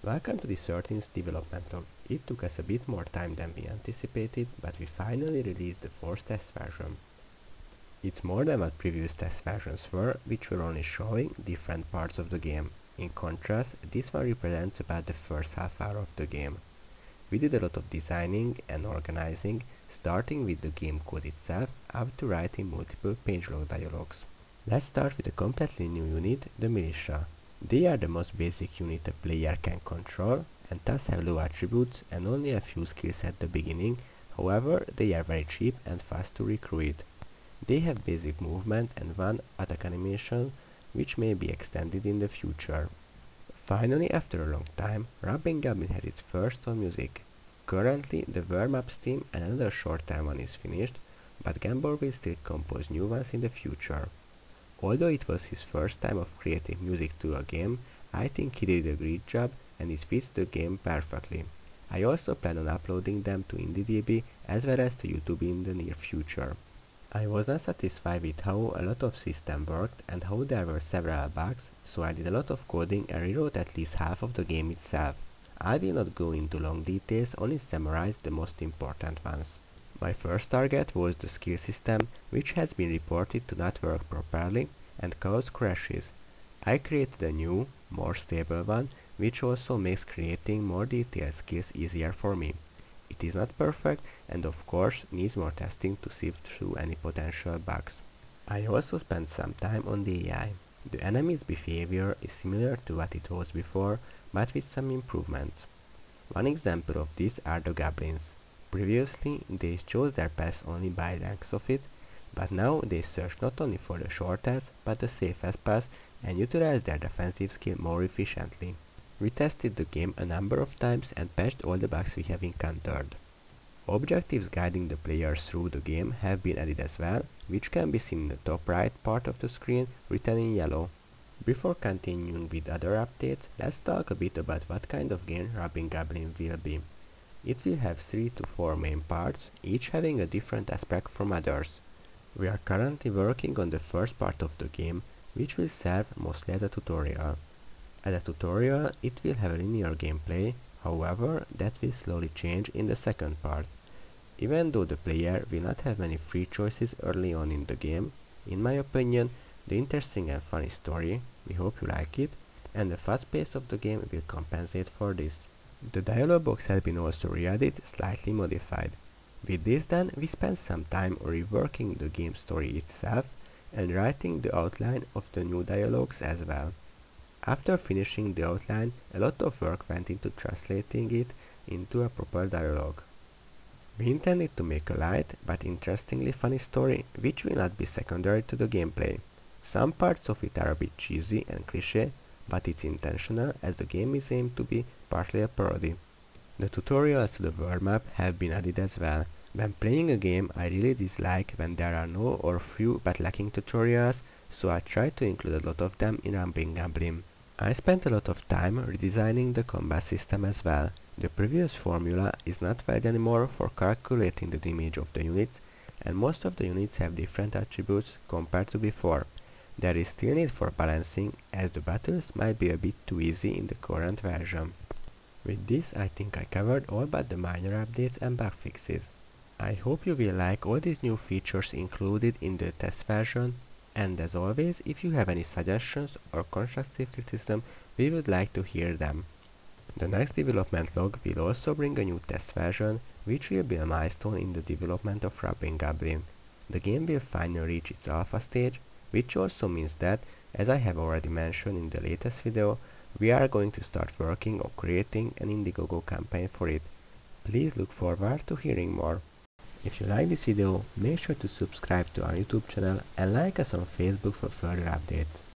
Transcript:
Welcome to the 13th development log. It took us a bit more time than we anticipated, but we finally released the 4th test version. It's more than what previous test versions were, which were only showing different parts of the game. In contrast, this one represents about the first half hour of the game. We did a lot of designing and organizing, starting with the game code itself, up to writing multiple page log dialogues. Let's start with a completely new unit, the militia. They are the most basic unit a player can control, and thus have low attributes and only a few skills at the beginning. However, they are very cheap and fast to recruit. They have basic movement and one attack animation, which may be extended in the future. Finally, after a long time, Robbin Goblin has its first on music. Currently, the warm-up theme and another short-term one is finished, but Gambor will still compose new ones in the future. Although it was his first time of creating music to a game, I think he did a great job and it fits the game perfectly. I also plan on uploading them to IndieDB as well as to YouTube in the near future. I was not satisfied with how a lot of system worked and how there were several bugs, so I did a lot of coding and rewrote at least half of the game itself. I will not go into long details, only summarize the most important ones. My first target was the skill system, which has been reported to not work properly and cause crashes. I created a new, more stable one, which also makes creating more detailed skills easier for me. It is not perfect and of course needs more testing to sift through any potential bugs. I also spent some time on the AI. The enemy's behavior is similar to what it was before, but with some improvements. One example of this are the goblins. Previously, they chose their paths only by length of it, but now they search not only for the shortest, but the safest path and utilize their defensive skill more efficiently. We tested the game a number of times and patched all the bugs we have encountered. Objectives guiding the players through the game have been added as well, which can be seen in the top right part of the screen written in yellow. Before continuing with other updates, let's talk a bit about what kind of game Robbin Goblin will be. It will have 3 to 4 main parts, each having a different aspect from others. We are currently working on the first part of the game, which will serve mostly as a tutorial. As a tutorial, it will have a linear gameplay, however, that will slowly change in the second part. Even though the player will not have many free choices early on in the game, in my opinion, the interesting and funny story, we hope you like it, and the fast pace of the game will compensate for this. The dialog box has been also re-added, slightly modified. With this done, we spent some time reworking the game story itself and writing the outline of the new dialogues as well. After finishing the outline, a lot of work went into translating it into a proper dialogue. We intended to make a light but interestingly funny story which will not be secondary to the gameplay. Some parts of it are a bit cheesy and cliché, but it's intentional as the game is aimed to be partly a parody. The tutorials to the world map have been added as well. When playing a game, I really dislike when there are no or few but lacking tutorials, so I try to include a lot of them in Robbin Goblin. I spent a lot of time redesigning the combat system as well. The previous formula is not valid anymore for calculating the damage of the units, and most of the units have different attributes compared to before. There is still need for balancing, as the battles might be a bit too easy in the current version. With this, I think I covered all but the minor updates and bug fixes. I hope you will like all these new features included in the test version, and as always, if you have any suggestions or constructive criticism, we would like to hear them. The next development log will also bring a new test version, which will be a milestone in the development of Robbin Goblin. The game will finally reach its alpha stage, which also means that, as I have already mentioned in the latest video, we are going to start working on creating an Indiegogo campaign for it. Please look forward to hearing more. If you like this video, make sure to subscribe to our YouTube channel and like us on Facebook for further updates.